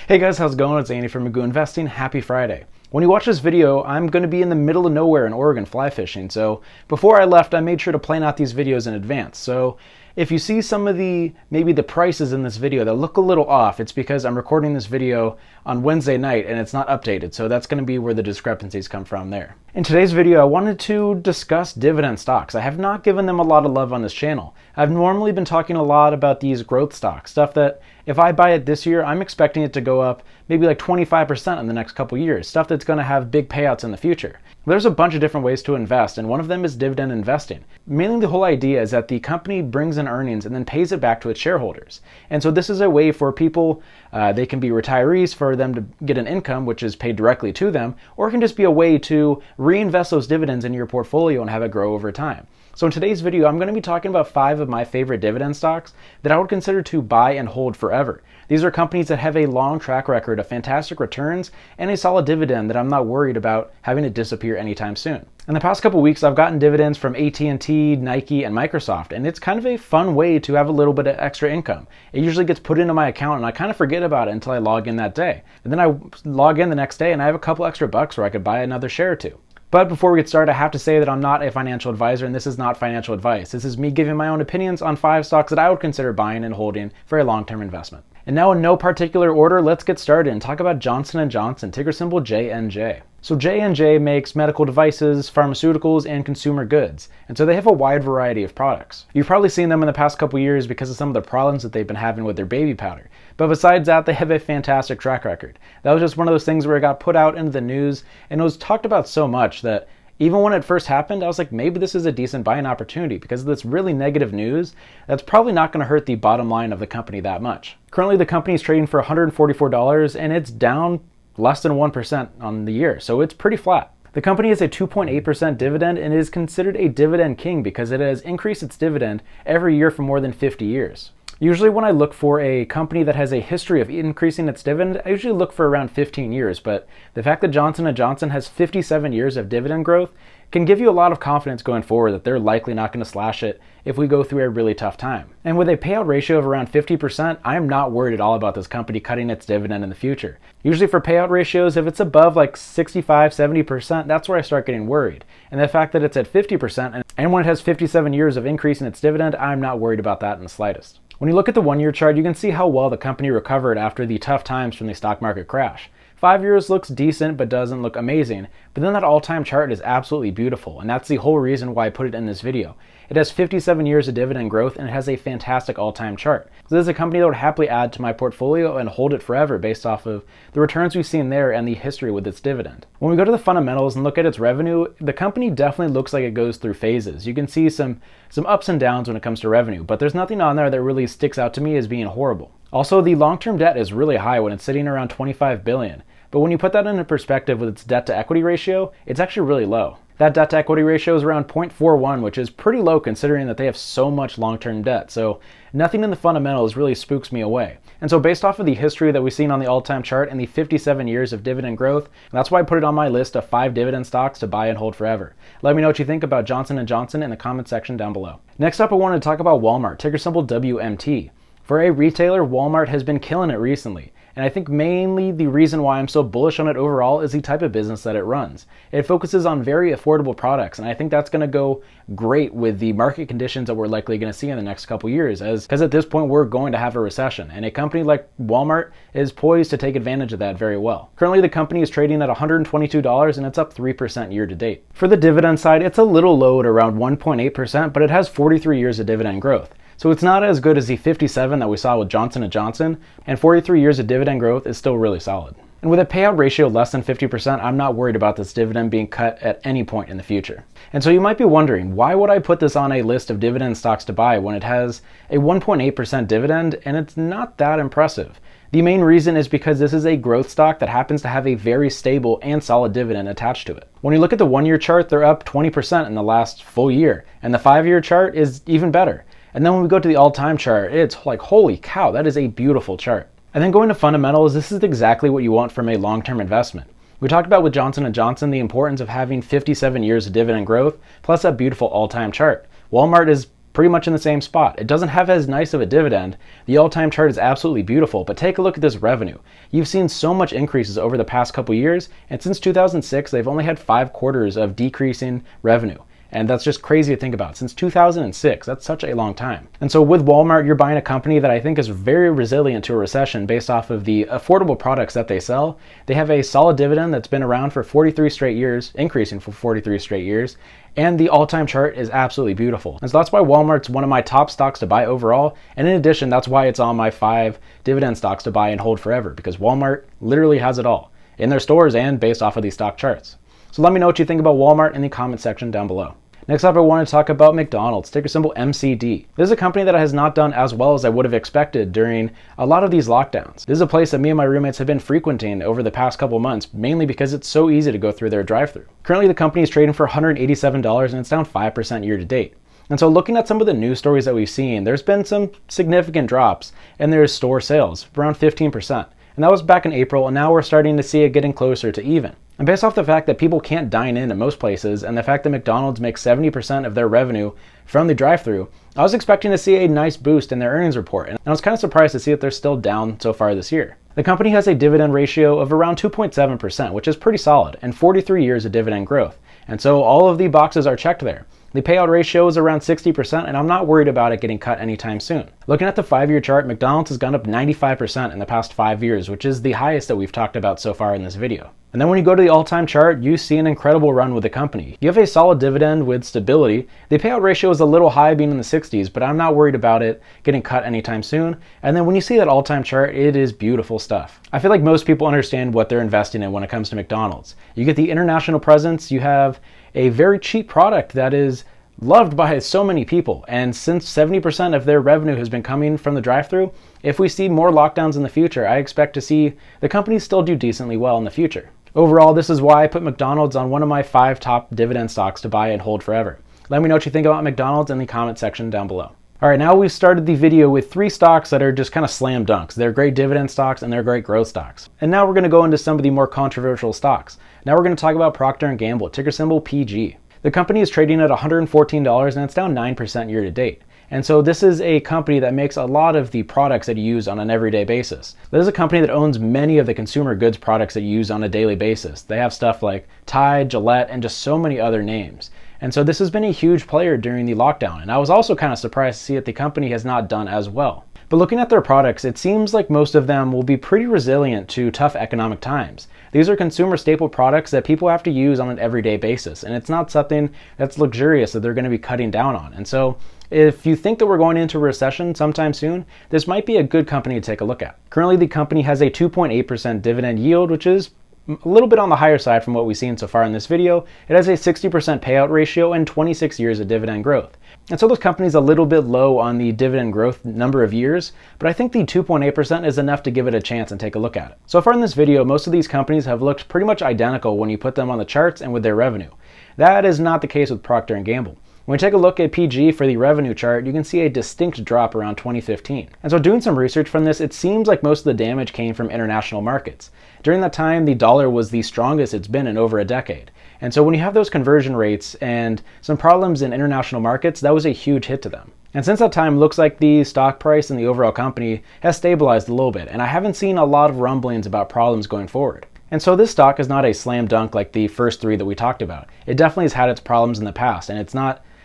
Hey guys, how's it going? It's Andy from Magoo Investing. Happy Friday. When you watch this video, I'm going to be in the middle of nowhere in Oregon fly fishing, so before I left I made sure to plan out these videos in advance. So if you see some of maybe the prices in this video that look a little off, it's because I'm recording this video on Wednesday night and it's not updated, so that's going to be where the discrepancies come from there. In today's video, I wanted to discuss dividend stocks. I have not given them a lot of love on this channel. I've normally been talking a lot about these growth stocks, stuff that if I buy it this year, I'm expecting it to go up maybe like 25% in the next couple years, stuff that's going to have big payouts in the future. There's a bunch of different ways to invest, and one of them is dividend investing. Mainly the whole idea is that the company brings in earnings and then pays it back to its shareholders. And so this is a way for people, they can be retirees, for them to get an income which is paid directly to them, or it can just be a way to reinvest those dividends in your portfolio and have it grow over time. So in today's video, I'm going to be talking about 5 of my favorite dividend stocks that I would consider to buy and hold forever. These are companies that have a long track record of fantastic returns and a solid dividend that I'm not worried about having to disappear anytime soon. In the past couple weeks, I've gotten dividends from AT&T, Nike, and Microsoft, and it's kind of a fun way to have a little bit of extra income. It usually gets put into my account and I kind of forget about it until I log in that day. And then I log in the next day and I have a couple extra bucks where I could buy another share or two. But before we get started, I have to say that I'm not a financial advisor and this is not financial advice. This is me giving my own opinions on 5 stocks that I would consider buying and holding for a long-term investment. And now in no particular order, let's get started and talk about Johnson & Johnson, ticker symbol JNJ. So J&J makes medical devices, pharmaceuticals, and consumer goods. And so they have a wide variety of products. You've probably seen them in the past couple years because of some of the problems that they've been having with their baby powder. But besides that, they have a fantastic track record. That was just one of those things where it got put out into the news and it was talked about so much that even when it first happened, I was like, maybe this is a decent buying opportunity because of this really negative news. That's probably not going to hurt the bottom line of the company that much. Currently, the company is trading for $144 and it's down less than 1% on the year, so it's pretty flat. The company has a 2.8% dividend and is considered a dividend king because it has increased its dividend every year for more than 50 years. Usually when I look for a company that has a history of increasing its dividend, I usually look for around 15 years, but the fact that Johnson & Johnson has 57 years of dividend growth can give you a lot of confidence going forward that they're likely not going to slash it if we go through a really tough time. And with a payout ratio of around 50%, I'm not worried at all about this company cutting its dividend in the future. Usually for payout ratios, if it's above like 65-70%, that's where I start getting worried. And the fact that it's at 50% and when it has 57 years of increasing its dividend, I'm not worried about that in the slightest. When you look at the 1-year chart, you can see how well the company recovered after the tough times from the stock market crash. 5 years looks decent but doesn't look amazing, but then that all-time chart is absolutely beautiful, and that's the whole reason why I put it in this video. It has 57 years of dividend growth and it has a fantastic all-time chart. So this is a company that would happily add to my portfolio and hold it forever based off of the returns we've seen there and the history with its dividend. When we go to the fundamentals and look at its revenue, the company definitely looks like it goes through phases. You can see some ups and downs when it comes to revenue, but there's nothing on there that really sticks out to me as being horrible. Also, the long-term debt is really high when it's sitting around $25 billion. But when you put that into perspective with its debt to equity ratio, it's actually really low. That debt to equity ratio is around 0.41, which is pretty low considering that they have so much long-term debt. So nothing in the fundamentals really spooks me away. And so based off of the history that we've seen on the all-time chart and the 57 years of dividend growth, that's why I put it on my list of 5 dividend stocks to buy and hold forever. Let me know what you think about Johnson & Johnson in the comment section down below. Next up, I wanted to talk about Walmart, ticker symbol WMT. For a retailer, Walmart has been killing it recently. And I think mainly the reason why I'm so bullish on it overall is the type of business that it runs. It focuses on very affordable products, and I think that's going to go great with the market conditions that we're likely going to see in the next couple years, because at this point we're going to have a recession, and a company like Walmart is poised to take advantage of that very well. Currently the company is trading at $122 and it's up 3% year to date. For the dividend side, it's a little low at around 1.8%, but it has 43 years of dividend growth. So it's not as good as the 57 that we saw with Johnson & Johnson, and 43 years of dividend growth is still really solid. And with a payout ratio less than 50%, I'm not worried about this dividend being cut at any point in the future. And so you might be wondering, why would I put this on a list of dividend stocks to buy when it has a 1.8% dividend and it's not that impressive? The main reason is because this is a growth stock that happens to have a very stable and solid dividend attached to it. When you look at the 1-year chart, they're up 20% in the last full year, and the 5-year chart is even better. And then when we go to the all-time chart, it's like, holy cow, that is a beautiful chart. And then going to fundamentals, this is exactly what you want from a long-term investment. We talked about with Johnson & Johnson the importance of having 57 years of dividend growth, plus a beautiful all-time chart. Walmart is pretty much in the same spot. It doesn't have as nice of a dividend. The all-time chart is absolutely beautiful, but take a look at this revenue. You've seen so much increases over the past couple years, and since 2006, they've only had 5 quarters of decreasing revenue. And that's just crazy to think about. Since 2006, that's such a long time. And so with Walmart, you're buying a company that I think is very resilient to a recession based off of the affordable products that they sell. They have a solid dividend that's been around for 43 straight years, increasing for 43 straight years. And the all-time chart is absolutely beautiful. And so that's why Walmart's one of my top stocks to buy overall. And in addition, that's why it's on my 5 dividend stocks to buy and hold forever, because Walmart literally has it all in their stores and based off of these stock charts. So let me know what you think about Walmart in the comment section down below. Next up, I want to talk about McDonald's, ticker symbol MCD. This is a company that has not done as well as I would have expected during a lot of these lockdowns. This is a place that me and my roommates have been frequenting over the past couple months, mainly because it's so easy to go through their drive-thru. Currently, the company is trading for $187 and it's down 5% year to date. And so looking at some of the news stories that we've seen, there's been some significant drops in their store sales, around 15%. And that was back in April, and now we're starting to see it getting closer to even. And based off the fact that people can't dine in at most places, and the fact that McDonald's makes 70% of their revenue from the drive-thru, I was expecting to see a nice boost in their earnings report, and I was kind of surprised to see that they're still down so far this year. The company has a dividend ratio of around 2.7%, which is pretty solid, and 43 years of dividend growth. And so all of the boxes are checked there. The payout ratio is around 60%, and I'm not worried about it getting cut anytime soon. Looking at the 5-year chart, McDonald's has gone up 95% in the past 5 years, which is the highest that we've talked about so far in this video. And then when you go to the all-time chart, you see an incredible run with the company. You have a solid dividend with stability. The payout ratio is a little high, being in the 60s, but I'm not worried about it getting cut anytime soon. And then when you see that all-time chart, it is beautiful stuff. I feel like most people understand what they're investing in when it comes to McDonald's. You get the international presence, you have a very cheap product that is loved by so many people. And since 70% of their revenue has been coming from the drive-thru, if we see more lockdowns in the future, I expect to see the company still do decently well in the future. Overall, this is why I put McDonald's on one of my 5 top dividend stocks to buy and hold forever. Let me know what you think about McDonald's in the comment section down below. All right, now we've started the video with 3 stocks that are just kind of slam dunks. They're great dividend stocks and they're great growth stocks. And now we're going to go into some of the more controversial stocks. Now we're going to talk about Procter and Gamble, ticker symbol PG. The company is trading at $114 and it's down 9% year to date. And so this is a company that makes a lot of the products that you use on an everyday basis. This is a company that owns many of the consumer goods products that you use on a daily basis. They have stuff like Tide, Gillette, and just so many other names. And so this has been a huge player during the lockdown. And I was also kind of surprised to see that the company has not done as well. But looking at their products, it seems like most of them will be pretty resilient to tough economic times. These are consumer staple products that people have to use on an everyday basis, and it's not something that's luxurious that they're going to be cutting down on. And so if you think that we're going into a recession sometime soon, this might be a good company to take a look at. Currently, the company has a 2.8% dividend yield, which is a little bit on the higher side from what we've seen so far in this video. It has a 60% payout ratio and 26 years of dividend growth. And so this company is a little bit low on the dividend growth number of years, but I think the 2.8% is enough to give it a chance and take a look at it. So far in this video, most of these companies have looked pretty much identical when you put them on the charts and with their revenue. That is not the case with Procter and Gamble. When we take a look at PG for the revenue chart, you can see a distinct drop around 2015. And so doing some research from this, it seems like most of the damage came from international markets. During that time, the dollar was the strongest it's been in over a decade. And so when you have those conversion rates and some problems in international markets, that was a huge hit to them. And since that time, it looks like the stock price and the overall company has stabilized a little bit, and I haven't seen a lot of rumblings about problems going forward. And so this stock is not a slam dunk like the first 3 that we talked about. It definitely has had its problems in the past, and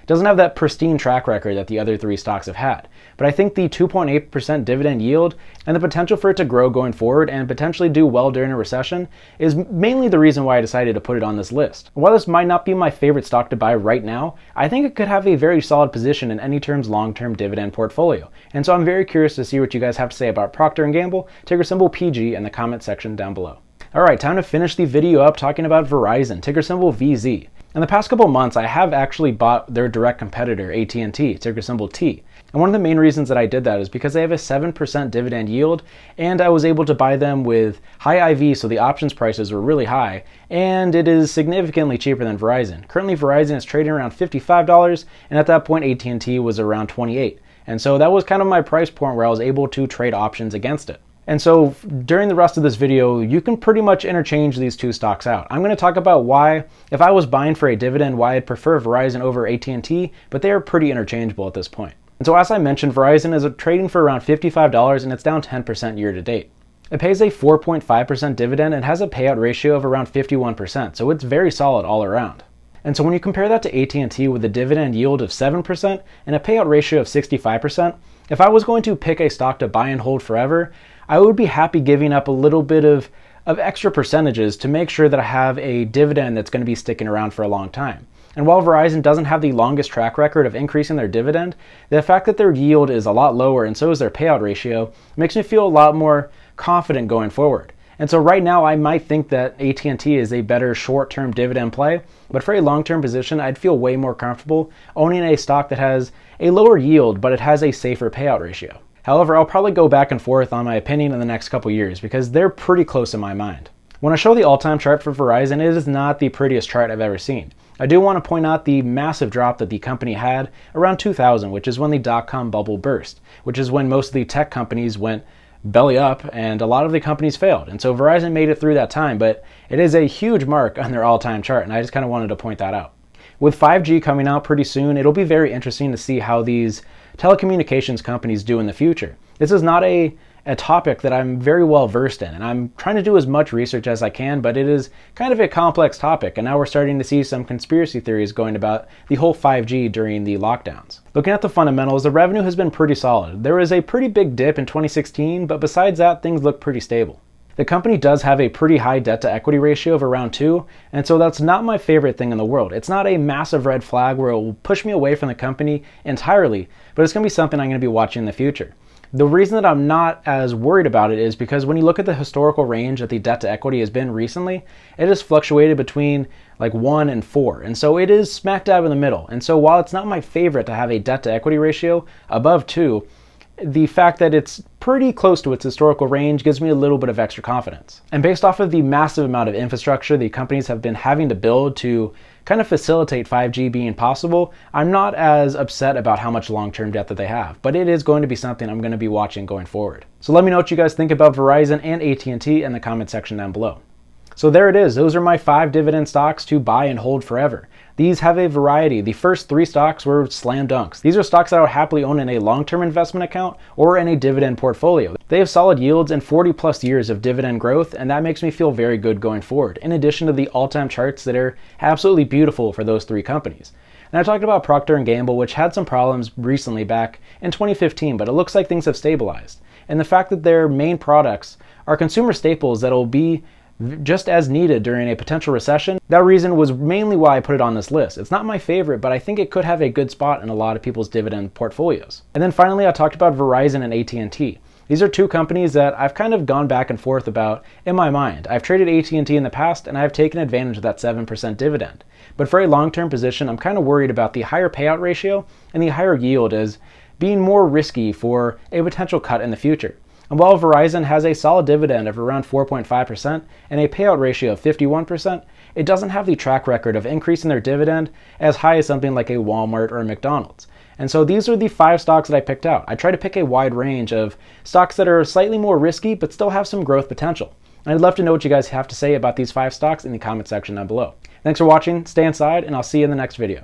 doesn't have that pristine track record that the other 3 stocks have had. But I think the 2.8% dividend yield and the potential for it to grow going forward and potentially do well during a recession is mainly the reason why I decided to put it on this list. While this might not be my favorite stock to buy right now, I think it could have a very solid position in any term's long-term dividend portfolio. And so I'm very curious to see what you guys have to say about Procter and Gamble, ticker symbol PG, in the comment section down below. All right, time to finish the video up talking about Verizon, ticker symbol VZ. In the past couple months, I have actually bought their direct competitor, AT&T, ticker symbol T. And one of the main reasons that I did that is because they have a 7% dividend yield, and I was able to buy them with high IV, so the options prices were really high, and it is significantly cheaper than Verizon. Currently, Verizon is trading around $55, and at that point, AT&T was around $28. And so that was kind of my price point where I was able to trade options against it. And so during the rest of this video, you can pretty much interchange these two stocks out. I'm going to talk about why, if I was buying for a dividend, why I'd prefer Verizon over AT&T, but they are pretty interchangeable at this point. And so as I mentioned, Verizon is trading for around $55 and it's down 10% year to date. It pays a 4.5% dividend and has a payout ratio of around 51%, so it's very solid all around. And so when you compare that to AT&T with a dividend yield of 7% and a payout ratio of 65%, if I was going to pick a stock to buy and hold forever, I would be happy giving up a little bit of extra percentages to make sure that I have a dividend that's going to be sticking around for a long time. And while Verizon doesn't have the longest track record of increasing their dividend, the fact that their yield is a lot lower and so is their payout ratio makes me feel a lot more confident going forward. And so right now I might think that AT&T is a better short-term dividend play, but for a long-term position, I'd feel way more comfortable owning a stock that has a lower yield, but it has a safer payout ratio. However, I'll probably go back and forth on my opinion in the next couple years because they're pretty close in my mind. When I show the all-time chart for Verizon, it is not the prettiest chart I've ever seen. I do want to point out the massive drop that the company had around 2000, which is when the dot-com bubble burst, which is when most of the tech companies went belly up and a lot of the companies failed. And so Verizon made it through that time, but it is a huge mark on their all-time chart, and I just kind of wanted to point that out. With 5G coming out pretty soon, it'll be very interesting to see how these telecommunications companies do in the future. This is not a topic that I'm very well versed in, and I'm trying to do as much research as I can, but it is kind of a complex topic, and now we're starting to see some conspiracy theories going about the whole 5G during the lockdowns. Looking at the fundamentals, the revenue has been pretty solid. There was a pretty big dip in 2016, but besides that, things look pretty stable. The company does have a pretty high debt to equity ratio of around 2, and so that's not my favorite thing in the world. It's not a massive red flag where it will push me away from the company entirely, but it's going to be something I'm going to be watching in the future. The reason that I'm not as worried about it is because when you look at the historical range that the debt to equity has been recently, it has fluctuated between like 1 and 4, and so it is smack dab in the middle. And so while it's not my favorite to have a debt to equity ratio above 2, the fact that it's pretty close to its historical range gives me a little bit of extra confidence. And based off of the massive amount of infrastructure the companies have been having to build to kind of facilitate 5G being possible, I'm not as upset about how much long-term debt that they have, but it is going to be something I'm going to be watching going forward. So let me know what you guys think about Verizon and AT&T in the comment section down below. So there it is. Those are my 5 dividend stocks to buy and hold forever. These have a variety. The first 3 stocks were slam dunks. These are stocks that I would happily own in a long-term investment account or in a dividend portfolio. They have solid yields and 40 plus years of dividend growth, and that makes me feel very good going forward, in addition to the all-time charts that are absolutely beautiful for those 3 companies. And I talked about Procter and Gamble, which had some problems recently back in 2015, but it looks like things have stabilized. And the fact that their main products are consumer staples that will be just as needed during a potential recession, that reason was mainly why I put it on this list. It's not my favorite, but I think it could have a good spot in a lot of people's dividend portfolios. And then finally, I talked about Verizon and AT&T. These are 2 companies that I've kind of gone back and forth about in my mind. I've traded AT&T in the past, and I've taken advantage of that 7% dividend. But for a long-term position, I'm kind of worried about the higher payout ratio and the higher yield as being more risky for a potential cut in the future. And while Verizon has a solid dividend of around 4.5% and a payout ratio of 51%, it doesn't have the track record of increasing their dividend as high as something like a Walmart or a McDonald's. And so these are the 5 stocks that I picked out. I try to pick a wide range of stocks that are slightly more risky but still have some growth potential. And I'd love to know what you guys have to say about these 5 stocks in the comment section down below. Thanks for watching, stay inside, and I'll see you in the next video.